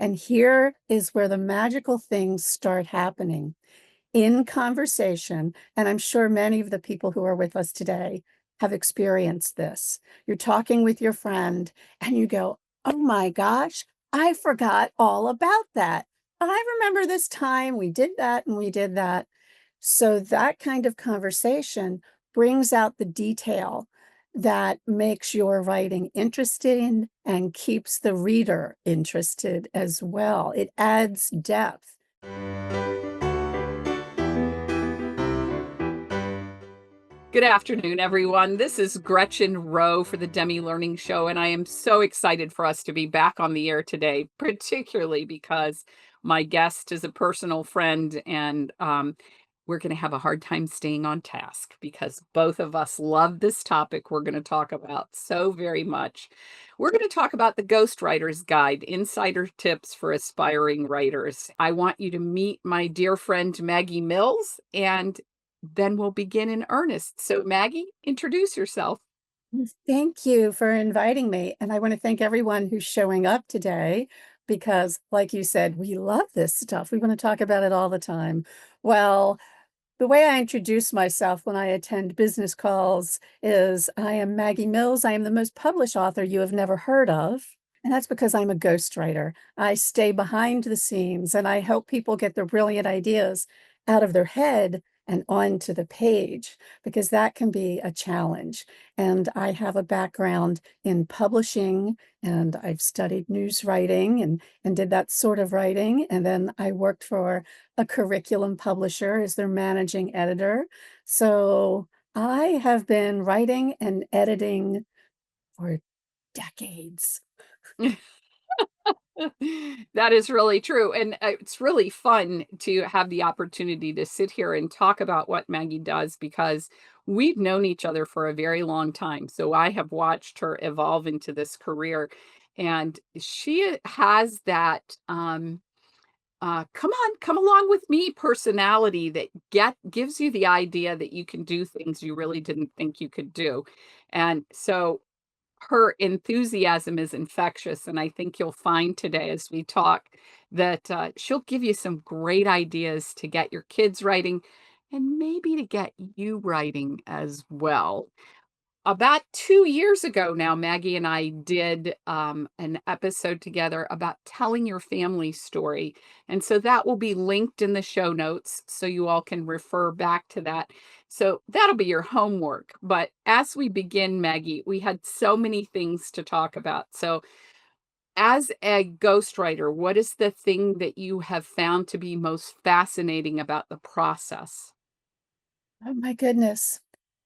And here is where the magical things start happening in conversation. And I'm sure many of the people who are with us today have experienced this. You're talking with your friend and you go, "Oh my gosh, I forgot all about that. I remember this time we did that and we did that." So that kind of conversation brings out the detail that makes your writing interesting and keeps the reader interested as well. It adds depth. Good afternoon, everyone. This is Gretchen Rowe for the Demi Learning Show, and I am so excited for us to be back on the air today, particularly because my guest is a personal friend, and we're going to have a hard time staying on task because both of us love this topic we're going to talk about so very much. We're going to talk about the Ghostwriter's Guide, Insider Tips for Aspiring Writers. I want you to meet my dear friend Maggie Mills, and then we'll begin in earnest. So, Maggie, introduce yourself. Thank you for inviting me. And I want to thank everyone who's showing up today because, like you said, we love this stuff. We want to talk about it all the time. Well, the way I introduce myself when I attend business calls is I am Maggie Mills. I am the most published author you have never heard of. And that's because I'm a ghostwriter. I stay behind the scenes and I help people get their brilliant ideas out of their head and onto the page because that can be a challenge. And I have a background in publishing and I've studied news writing and did that sort of writing. And then I worked for a curriculum publisher as their managing editor. So I have been writing and editing for decades. That is really true. And it's really fun to have the opportunity to sit here and talk about what Maggie does because we've known each other for a very long time. So I have watched her evolve into this career. And she has that come on, come along with me personality that gives you the idea that you can do things you really didn't think you could do. And so her enthusiasm is infectious, and I think you'll find today as we talk that she'll give you some great ideas to get your kids writing and maybe to get you writing as well. About 2 years ago now, Maggie and I did an episode together about telling your family story. And so that will be linked in the show notes so you all can refer back to that. So that'll be your homework. But as we begin, Maggie, we had so many things to talk about. So, as a ghostwriter, what is the thing that you have found to be most fascinating about the process? Oh my goodness.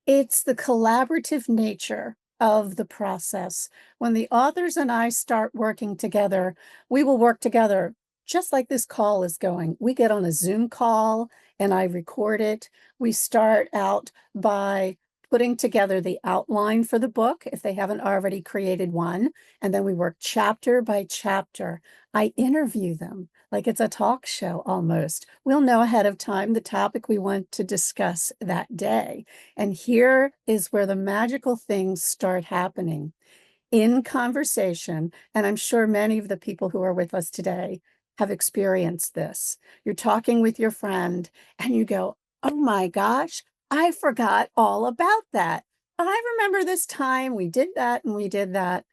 It's the collaborative nature of the process. When the authors and I start working together, we will work together just like this call is going. We get on a Zoom call and I record it. We start out by putting together the outline for the book if they haven't already created one. And then we work chapter by chapter. I interview them like it's a talk show almost. We'll know ahead of time the topic we want to discuss that day. And here is where the magical things start happening in conversation. And I'm sure many of the people who are with us today have experienced this. You're talking with your friend and you go, "Oh my gosh, I forgot all about that. I remember this time we did that and we did that."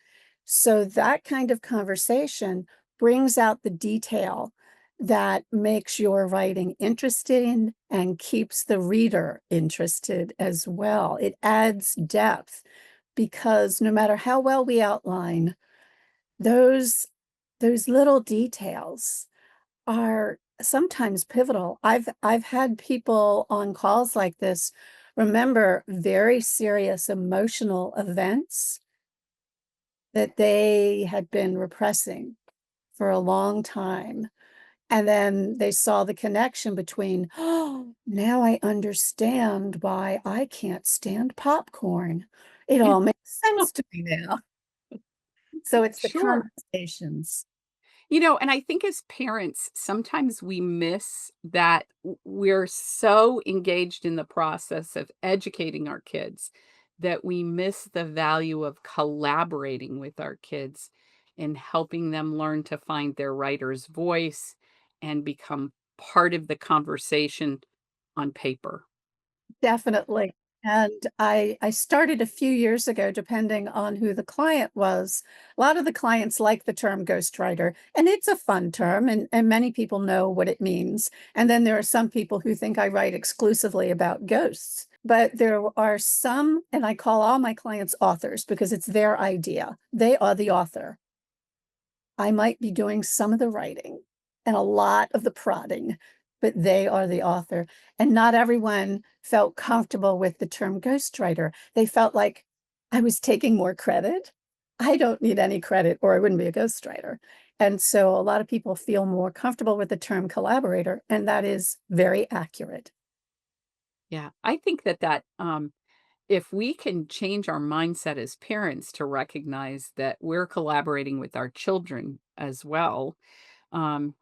So that kind of conversation brings out the detail that makes your writing interesting and keeps the reader interested as well. It adds depth because no matter how well we outline, those those little details are sometimes pivotal. I've had people on calls like this remember very serious emotional events that they had been repressing for a long time. And then they saw the connection between, "Oh, now I understand why I can't stand popcorn. It all makes sense to me now." So it's the Sure. conversations. And I think as parents, sometimes we miss that we're so engaged in the process of educating our kids that we miss the value of collaborating with our kids. in helping them learn to find their writer's voice and become part of the conversation on paper. Definitely. And I started a few years ago, depending on who the client was. A lot of the clients like the term ghostwriter, and it's a fun term, and many people know what it means. And then there are some people who think I write exclusively about ghosts. But there are some, and I call all my clients authors because it's their idea. They are the author. I might be doing some of the writing and a lot of the prodding, but they are the author. And not everyone felt comfortable with the term ghostwriter. They felt like I was taking more credit. I don't need any credit or I wouldn't be a ghostwriter. And so a lot of people feel more comfortable with the term collaborator, and that is very accurate. Yeah, I think that if we can change our mindset as parents to recognize that we're collaborating with our children as well, um,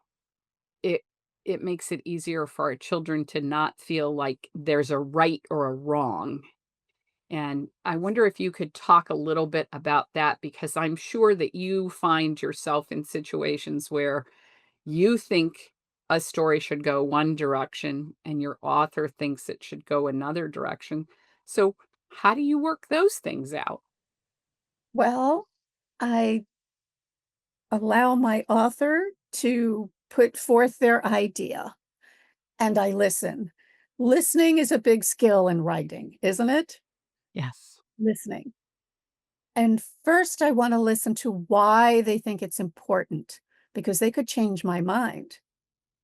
it it makes it easier for our children to not feel like there's a right or a wrong. And I wonder if you could talk a little bit about that because I'm sure that you find yourself in situations where you think a story should go one direction and your author thinks it should go another direction. So, how do you work those things out? Well, I allow my author to put forth their idea and I listen. Listening is a big skill in writing, isn't it? Yes. Listening. And first, I want to listen to why they think it's important because they could change my mind.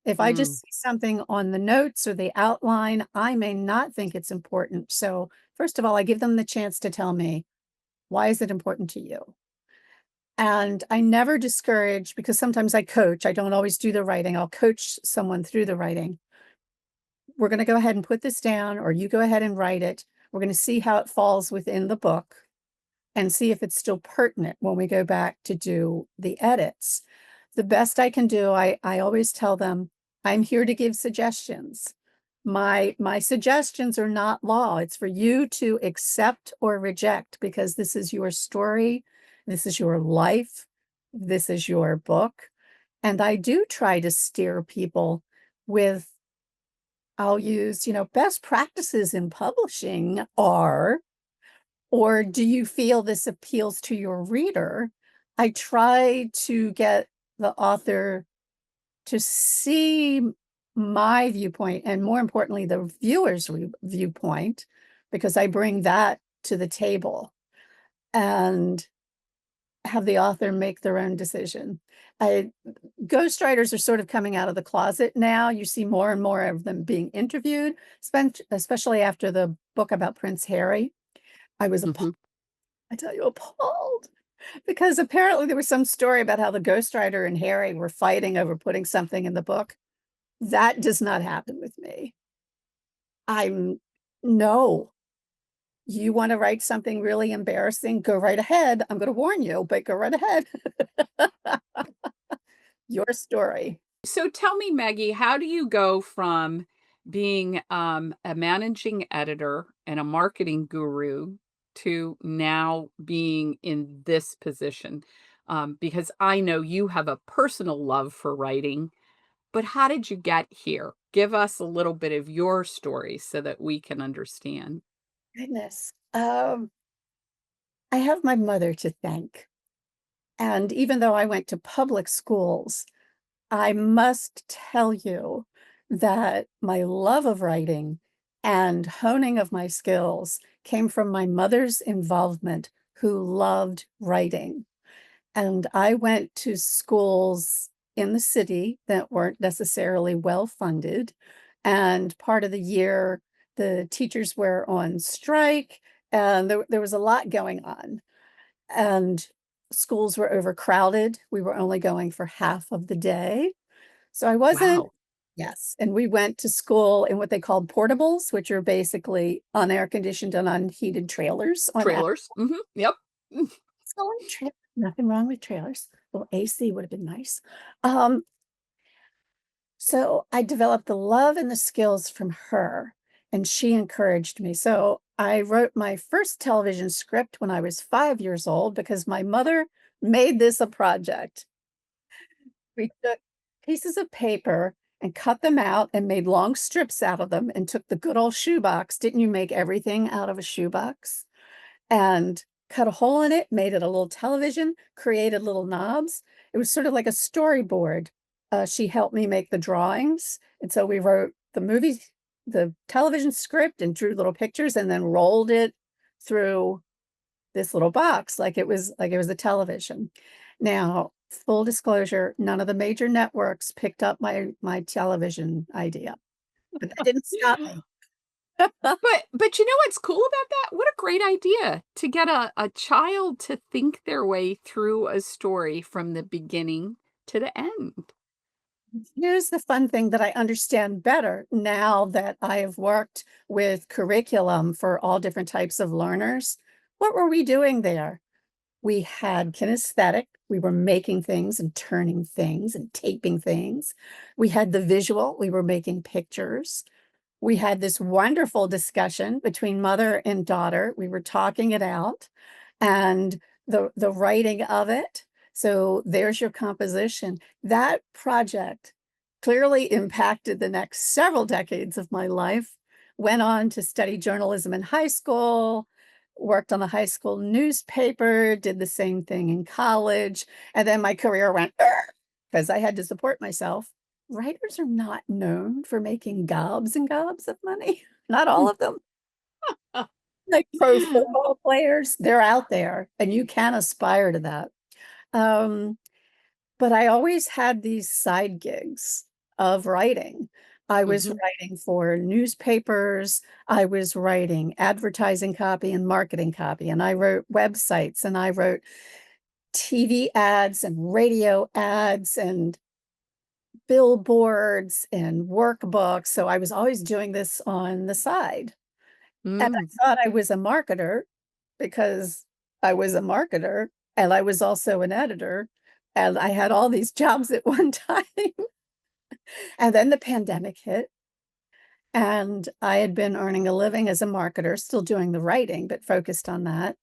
If I Mm, just see something on the notes or the outline, I may not think it's important. So, first of all, I give them the chance to tell me, why is it important to you? And I never discourage because sometimes I coach. I don't always do the writing. I'll coach someone through the writing. We're going to go ahead and put this down, or you go ahead and write it. We're going to see how it falls within the book and see if it's still pertinent when we go back to do the edits. The best I can do, I always tell them, I'm here to give suggestions. My suggestions are not law. It's for you to accept or reject because this is your story, this is your life, this is your book. And I do try to steer people with I'll use, best practices in publishing are or do you feel this appeals to your reader? I try to get the author to see my viewpoint and more importantly, the viewer's viewpoint, because I bring that to the table and have the author make their own decision. I, ghostwriters are sort of coming out of the closet now. You see more and more of them being interviewed, especially after the book about Prince Harry. I was mhm. I tell you, appalled because apparently there was some story about how the ghostwriter and Harry were fighting over putting something in the book. That does not happen with me. I'm no. You want to write something really embarrassing? Go right ahead. I'm going to warn you, but go right ahead. Your story. So tell me, Maggie, how do you go from being a managing editor and a marketing guru to now being in this position? Because I know you have a personal love for writing, but how did you get here? Give us a little bit of your story so that we can understand. Goodness. I have my mother to thank. And even though I went to public schools, I must tell you that my love of writing and honing of my skills came from my mother's involvement, who loved writing. And I went to schools in the city that weren't necessarily well funded. And part of the year, the teachers were on strike, and there was a lot going on. And schools were overcrowded. We were only going for half of the day. So I wasn't Wow. yes, and we went to school in what they called portables, which are basically unair conditioned and unheated trailers on a Trailers. Yep. Mm. school nothing wrong with trailers. A little AC would have been nice. Um, so I developed the love and the skills from her, and she encouraged me. So I wrote my first television script when I was 5 years old because my mother made this a project. We took pieces of paper and cut them out and made long strips out of them and took the good old shoebox. Didn't you make everything out of a shoebox? And cut a hole in it, made it a little television, created little knobs. It was sort of like a storyboard. She helped me make the drawings. And so we wrote the television script and drew little pictures and then rolled it through this little box like it was a television. Now, full disclosure, none of the major networks picked up my television idea, but that didn't stop me. But you know what's cool about that? What a great idea to get a child to think their way through a story from the beginning to the end. Here's the fun thing that I understand better now that I have worked with curriculum for all different types of learners. What were we doing there? We had kinesthetic, we were making things and turning things and taping things. We had the visual, we were making pictures. We had this wonderful discussion between mother and daughter. We were talking it out and the writing of it. So there's your composition. That project clearly impacted the next several decades of my life. Went on to study journalism in high school, worked on the high school newspaper, did the same thing in college, and then my career went because I had to support myself. Writers are not known for making gobs and gobs of money. Not all of them. Like pro football players, they're out there and you can aspire to that. Um, but I always had these side gigs of writing. I was Mhm. writing for newspapers, I was writing advertising copy and marketing copy, and I wrote websites and I wrote TV ads and radio ads and billboards and workbooks. So I was always doing this on the side. And Mm. I thought I was a marketer because I was a marketer and I was also an editor and I had all these jobs at one time. And then the pandemic hit and I had been earning a living as a marketer, still doing the writing, but focused on that.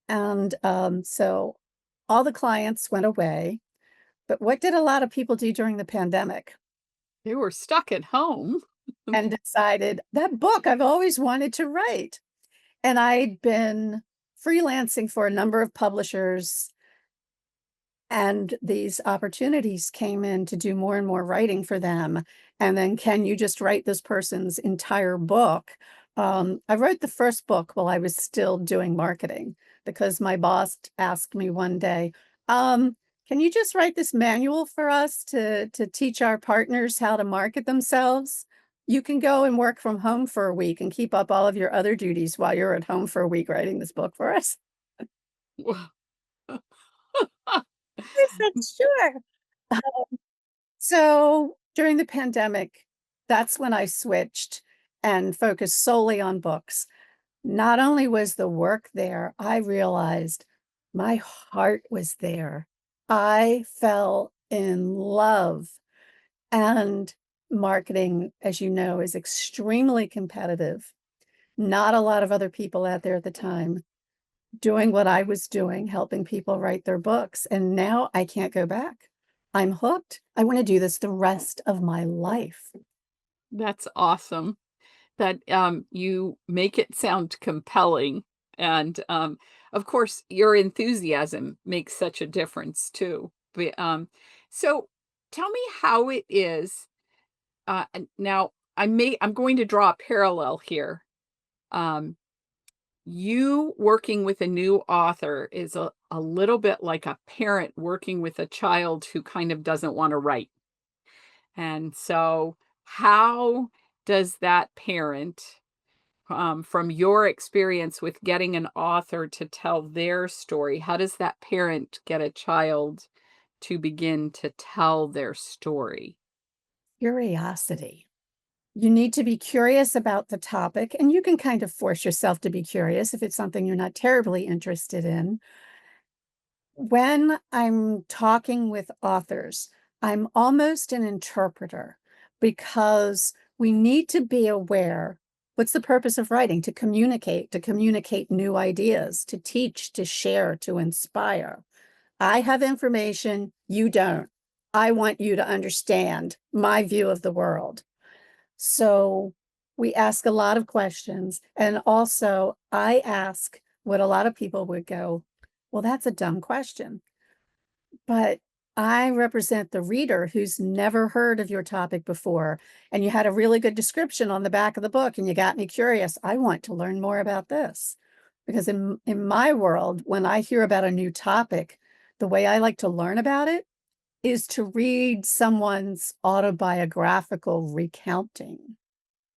And so all the clients went away. But what did a lot of people do during the pandemic? They were stuck at home. And decided that book I've always wanted to write. And I'd been freelancing for a number of publishers, and these opportunities came in to do more and more writing for them. And then, can you just write this person's entire book? I wrote the first book while I was still doing marketing because my boss asked me one day, can you just write this manual for us to teach our partners how to market themselves? You can go and work from home for a week and keep up all of your other duties while you're at home for a week writing this book for us. I said, sure. So during the pandemic, that's when I switched and focused solely on books. Not only was the work there, I realized my heart was there. I fell in love. And marketing, as you know, is extremely competitive. Not a lot of other people out there at the time doing what I was doing, helping people write their books. And now I can't go back. I'm hooked. I want to do this the rest of my life. That's awesome that, you make it sound compelling, and, of course, your enthusiasm makes such a difference too. So tell me how it is, and now I'm going to draw a parallel here. Um, you working with a new author is a little bit like a parent working with a child who kind of doesn't wanna write. And so, how does that parent, from your experience with getting an author to tell their story, how does that parent get a child to begin to tell their story? Curiosity. You need to be curious about the topic, and you can kind of force yourself to be curious if it's something you're not terribly interested in. When I'm talking with authors, I'm almost an interpreter because we need to be aware. What's the purpose of writing? To communicate new ideas, to teach, to share, to inspire. I have information, you don't. I want you to understand my view of the world. So we ask a lot of questions. And also, I ask what a lot of people would go, well, that's a dumb question. But I represent the reader who's never heard of your topic before. And you had a really good description on the back of the book, and you got me curious. I want to learn more about this. Because in my world, when I hear about a new topic, the way I like to learn about it is to read someone's autobiographical recounting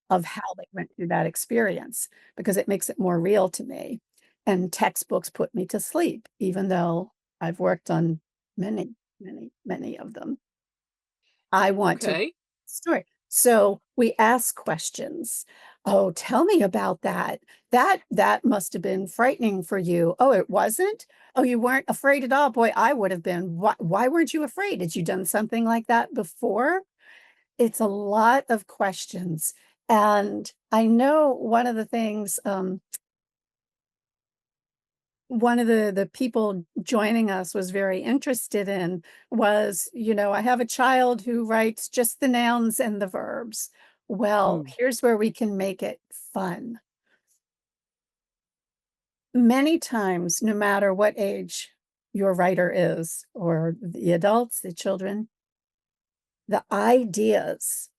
of how they went through that experience, because it makes it more real to me. And textbooks put me to sleep, even though I've worked on many, many, many of them. I want to Okay. story. So we ask questions. Oh, tell me about that. That must have been frightening for you. Oh, it wasn't? Oh, you weren't afraid at all. Boy, I would have been. Why weren't you afraid? Had you done something like that before? It's a lot of questions. And I know one of the things, one of the people joining us was very interested in was, I have a child who writes just the nouns and the verbs. Well, Mm, here's where we can make it fun. Many times, no matter what age your writer is, or the adults, the children, the ideas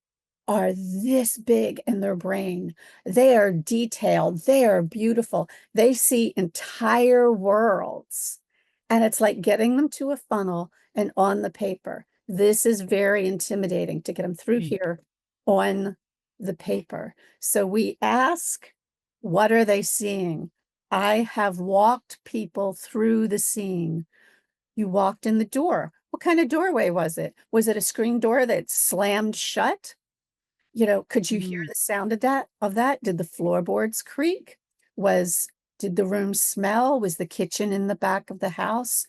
are this big in their brain. They are detailed, they are beautiful. They see entire worlds. And it's like getting them to a funnel and on the paper. This is very intimidating to get them through mm, here on the paper. So we ask, what are they seeing? I have walked people through the scene. You walked in the door. What kind of doorway was it? Was it a screen door that slammed shut? Could you hear mm, the sound of that? Did the floorboards creak? Was did the room smell? Was the kitchen in the back of the house?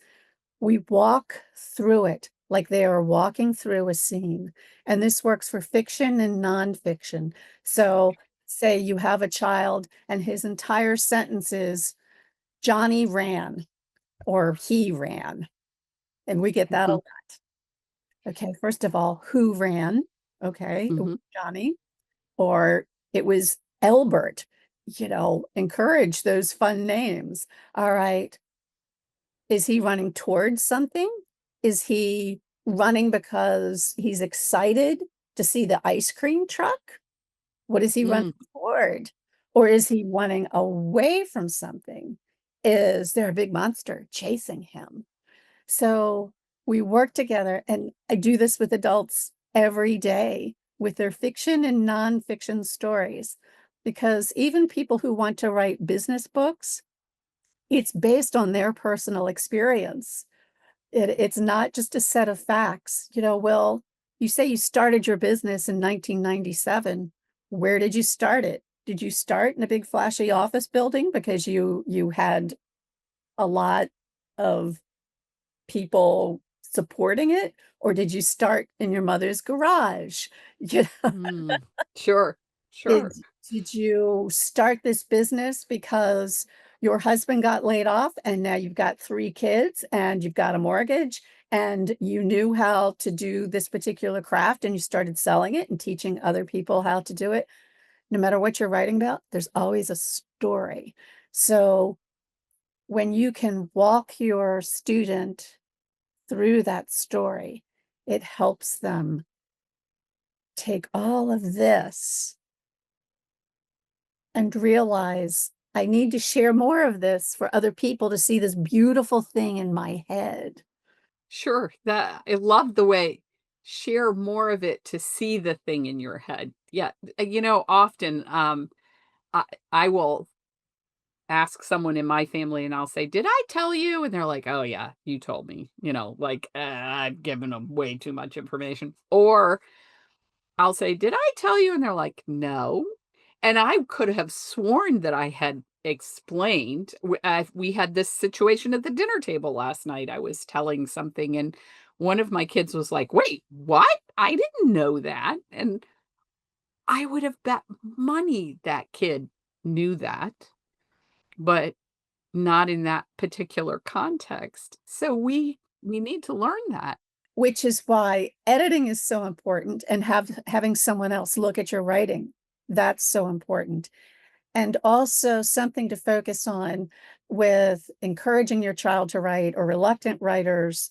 We walk through it like they are walking through a scene. And this works for fiction and nonfiction. So say you have a child and his entire sentence is Johnny ran or he ran. And we get that a mhm, lot. Okay, first of all, who ran? Okay, it was mhm, Johnny. Or it was Elbert, encourage those fun names. All right. Is he running towards something? Is he running because he's excited to see the ice cream truck? What is he running mm, toward? Or is he running away from something? Is there a big monster chasing him? So we work together, and I do this with adults every day with their fiction and nonfiction stories, because even people who want to write business books, it's based on their personal experience. It's not just a set of facts. Well, you say you started your business in 1997. Where did you start it? Did you start in a big flashy office building because you had a lot of people supporting it, or did you start in your mother's garage? You know, mm. Sure, did sure. did you start this business because your husband got laid off and now you've got 3 kids and you've got a mortgage and you knew how to do this particular craft and you started selling it and teaching other people how to do it? No matter what you're writing about, there's always a story. So when you can walk your student through that story, it helps them take all of this and realize I need to share more of this for other people to see this beautiful thing in my head. Sure, that I love the way share more of it to see the thing in your head. Yeah, often, I I will ask someone in my family and I'll say, "Did I tell you?" And they're like, "Oh, yeah, you told me." Like, I've given them way too much information. Or I'll say, "Did I tell you?" And they're like, "No." And I could have sworn that I had explained. We had this situation at the dinner table last night. I was telling something, and one of my kids was like, "Wait, what? I didn't know that." And I would have bet money that kid knew that, but not in that particular context. So we We need to learn that. which is why editing is so important and having someone else look at your writing. That's so important. And also something to focus on with encouraging your child to write or reluctant writers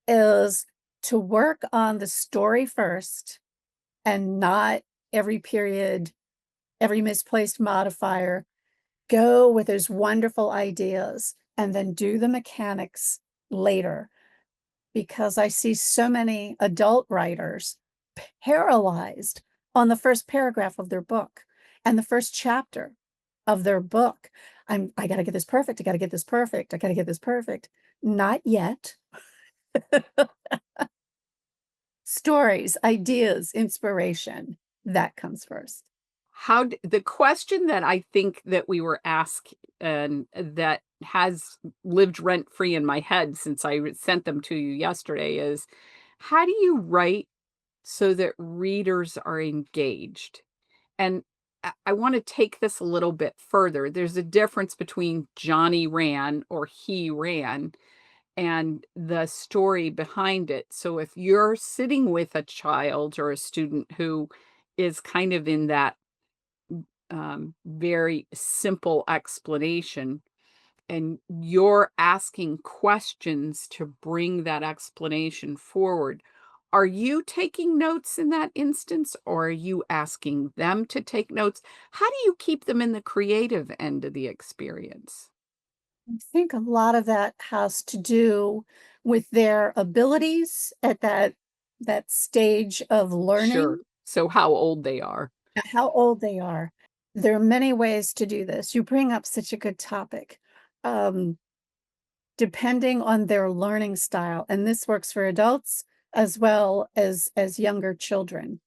is to work on the story first and not every period, every misplaced modifier. Go with those wonderful ideas and then do the mechanics later, because I see so many adult writers paralyzed on the first paragraph of their book and the first chapter of their book. I got to get this perfect. I got to get this perfect. I got to get this perfect. Not yet. Stories, ideas, inspiration, that comes first. The question that I think that we were asked and that has lived rent free in my head since sent them to you yesterday is, how do you write so that readers are engaged? And I want to take this a little bit further. There's a difference between Johnny ran or he ran and the story behind it. So if you're sitting with a child or a student who is kind of in that very simple explanation, and you're asking questions to bring that explanation forward. Are you taking notes in that instance, or are you asking them to take notes? How do you keep them in the creative end of the experience? I think a lot of that has to do with their abilities at that stage of Sure. learning, So how old they are. how old they are. There are many ways to do this. You bring up such a good topic. Um, Depending on their learning style, and this works for adults as well as younger children.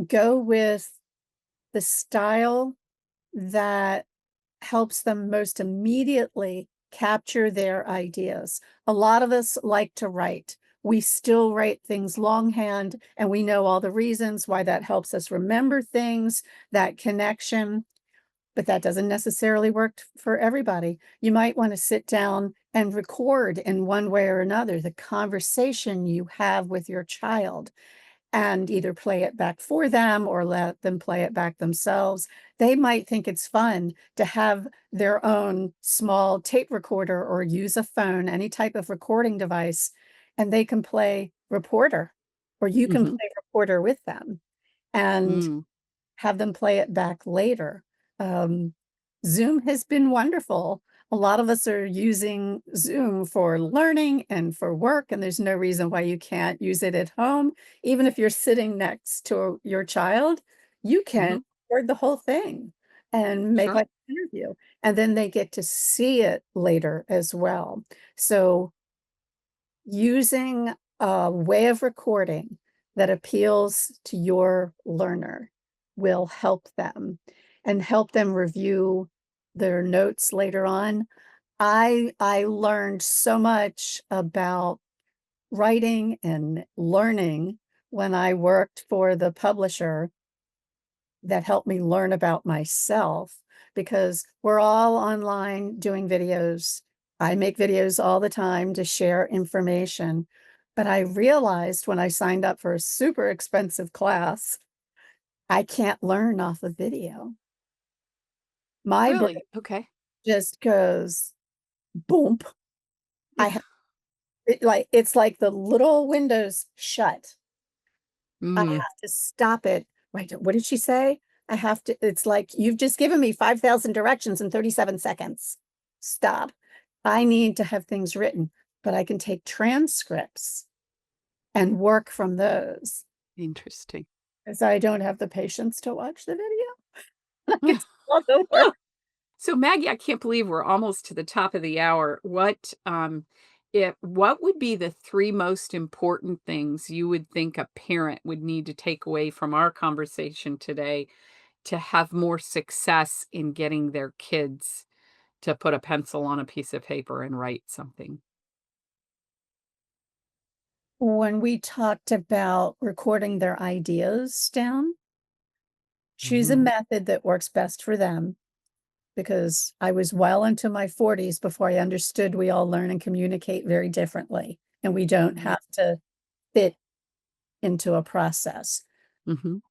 Go with the style that helps them most immediately capture their ideas. A lot of us like to write. We still write things longhand, and we know all the reasons why that helps us remember things, that connection, but that doesn't necessarily work for everybody. You might want to sit down and record in one way or another the conversation you have with your child and either play it back for them or let them play it back themselves. They might think it's fun to have their own small tape recorder or use a phone, any type of recording device, and they can play reporter, or you can Mhm. play reporter with them and Mm. have them play it back later. Um, Zoom has been wonderful. A lot of us are using Zoom for learning and for work, and there's no reason why you can't use it at home. Even if you're sitting next to your child, you can Mhm. record the whole thing and make Sure. like an interview, and then they get to see it later as well. So using a way of recording that appeals to your learner will help them and help them review their notes later on. I learned so much about writing and learning when I worked for the publisher that helped me learn about myself, because we're all online doing videos. I make videos all the time to share information. But I realized when I signed up for a super expensive class, I can't learn off of video. My brain Really? Okay. just goes boom. I Yeah. have it's like the little windows shut. I Mm. have to stop it. Wait, what did she say? I have to, it's like, you've just given me 5,000 directions in 37 seconds. Stop. I need to have things written, but I can take transcripts and work from those Interesting. because I don't have the patience to watch the video. I can do all the work. So Maggie, I can't believe we're almost to the top of the hour. What would be the 3 most important things you would think a parent would need to take away from our conversation today to have more success in getting their kids to put a pencil on a piece of paper and write something? When we talked about recording their ideas down, choose a Mhm. method that works best for them. because I was well into my 40s before I understood we all learn and communicate very differently, and we don't Mhm. have to fit into a process. Mhm.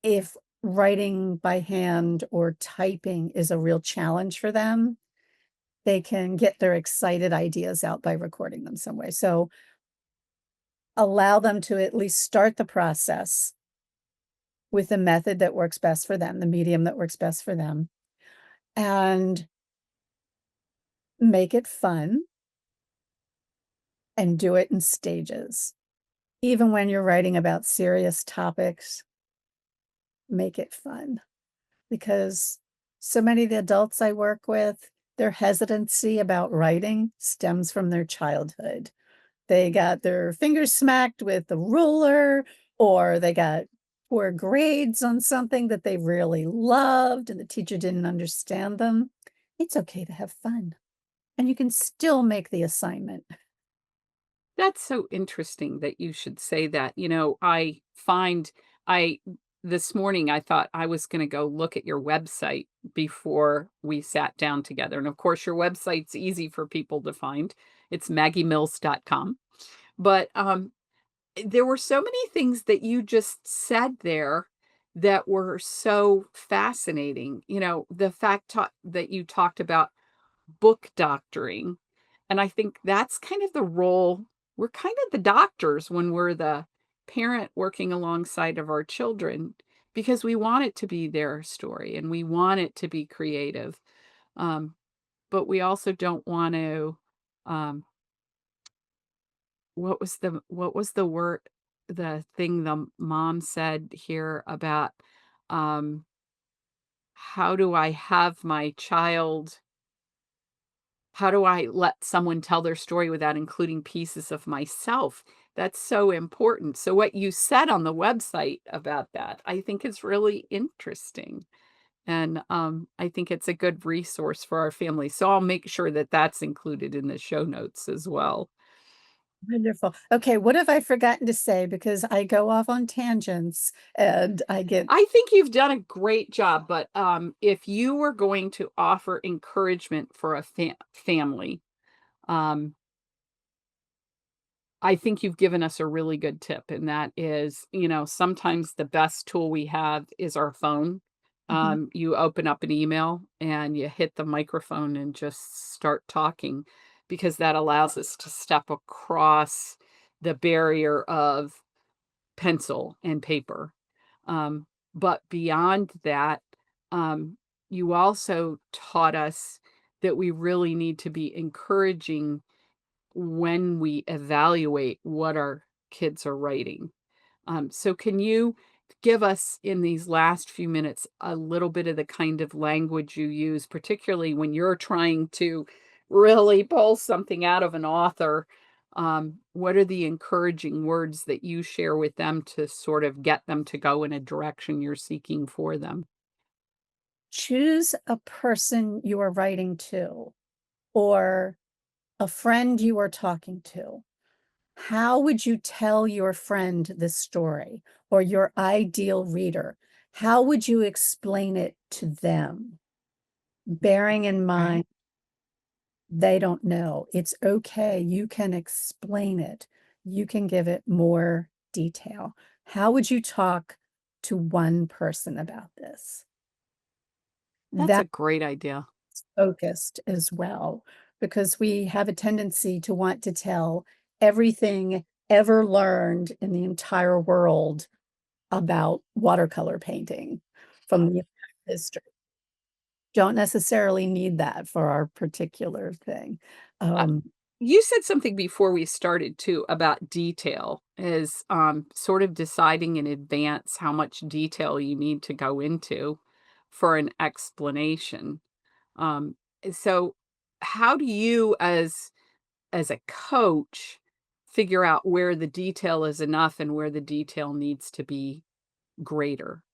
If writing by hand or typing is a real challenge for them, they can get their excited ideas out by recording them some way. So allow them to at least start the process with the method that works best for them, the medium that works best for them, and make it fun and do it in stages. Even when you're writing about serious topics, make it fun, because so many of the adults I work with, their hesitancy about writing stems from their childhood. They got their fingers smacked with a ruler, or they got poor grades on something that they really loved and the teacher didn't understand them. It's okay to have fun, and you can still make the assignment. That's so interesting that you should say that. I find I this morning I thought I was going to go look at your website before we sat down together. And of course, your website's easy for people to find. It's maggiemills.com. But there were so many things that you just said there that were so fascinating. The that you talked about book doctoring. And I think that's kind of the role. We're kind of the doctors when we're the parent working alongside of our children, because we want it to be their story and we want it to be creative. Um, but we also don't want to, um, what was the word, the thing the mom said here about, um, how do I have my child How do I let someone tell their story without including pieces of myself? That's so important. So what you said on the website about that, I think is really interesting. And I think it's a good resource for our family. So I'll make sure that that's included in the show notes as well. Wonderful. Okay, what have I forgotten to say? Because I go off on tangents and I get I think you've done a great job, but if you were going to offer encouragement for a family, um, I think you've given us a really good tip, and that is, sometimes the best tool we have is our phone. Mhm. You open up an email and you hit the microphone and just start talking, because that allows us to step across the barrier of pencil and paper. Um, but beyond that, um, you also taught us that we really need to be encouraging when we evaluate what our kids are writing. So, can you give us in these last few minutes a little bit of the kind of language you use, particularly when you're trying to really pull something out of an author? What are the encouraging words that you share with them to sort of get them to go in a direction you're seeking for them? choose a person you are writing to or a friend you are talking to. How would you tell your friend this story or your ideal reader? How would you explain it to them? Bearing in Okay. mind they don't know. It's okay. You can explain it. You can give it more detail. How would you talk to one person about this? That's a That's great idea. focused as well, because we have a tendency to want to tell everything ever learned in the entire world about watercolor painting from the history. Don't necessarily need that for our particular thing. Uh, Um, you said something before we started too about detail, is sort of deciding in advance how much detail you need to go into for an explanation. Um, so how do you as a coach figure out where the detail is enough and where the detail needs to be greater?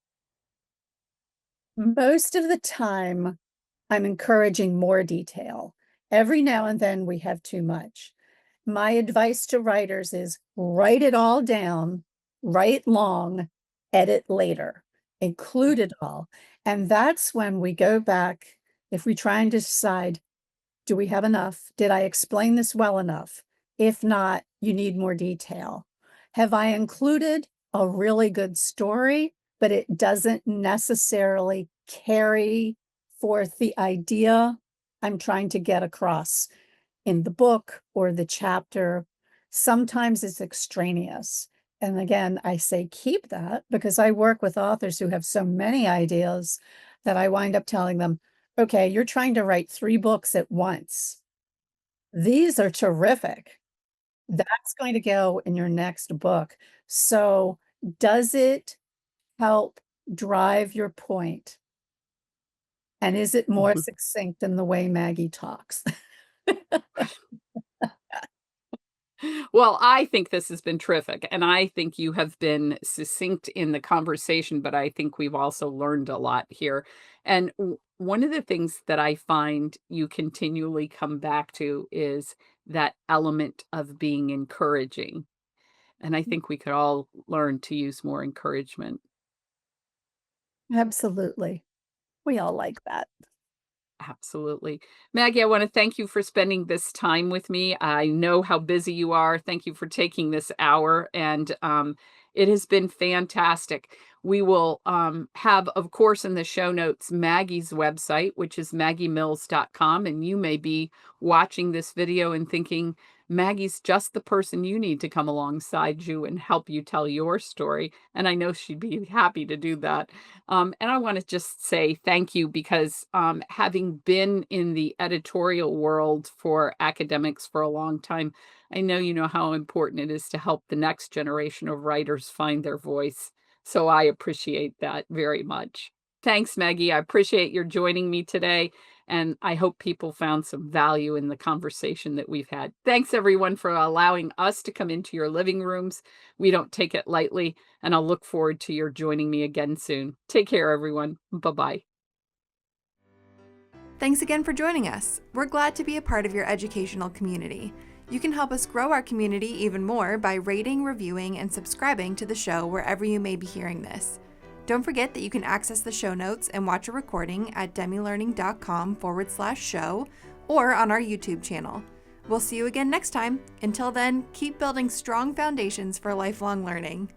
Most of the time, I'm encouraging more detail. Every now and then we have too much. My advice to writers is write it all down, write long, edit later, include it all. And that's when we go back, if we try and decide, do we have enough? Did I explain this well enough? If not, you need more detail. Have I included a really good story, but it doesn't necessarily carry forth the idea I'm trying to get across in the book or the chapter? Sometimes it's extraneous. And again, I say keep that because I work with authors who have so many ideas that I wind up telling them, okay, you're trying to write 3 books at once. These are terrific. That's going to go in your next book. So, does it help drive your point? And is it more succinct in the way Maggie talks? Well, I think this has been terrific, and I think you have been succinct in the conversation, but I think we've also learned a lot here. And one of the things that I find you continually come back to is that element of being encouraging. And I think we could all learn to use more encouragement. Absolutely. We all like that. Absolutely. Maggie, I want to thank you for spending this time with me. I know how busy you are. Thank you for taking this hour, and it has been fantastic. We will have, of course, in the show notes, Maggie's website, which is maggiemills.com. And you may be watching this video and thinking, Maggie's just the person you need to come alongside you and help you tell your story. And I know she'd be happy to do that. And I want to just say thank you because having been in the editorial world for academics for a long time, I know you know how important it is to help the next generation of writers find their voice. So I appreciate that very much. Thanks, Maggie. I appreciate your joining me today. And I hope people found some value in the conversation that we've had. Thanks, everyone, for allowing us to come into your living rooms. We don't take it lightly, and I'll look forward to your joining me again soon. Take care, everyone. Bye-bye. Thanks again for joining us. We're glad to be a part of your educational community. You can help us grow our community even more by rating, reviewing, and subscribing to the show wherever you may be hearing this. Don't forget that you can access the show notes and watch a recording at demilearning.com/show or on our YouTube channel. We'll see you again next time. Until then, keep building strong foundations for lifelong learning.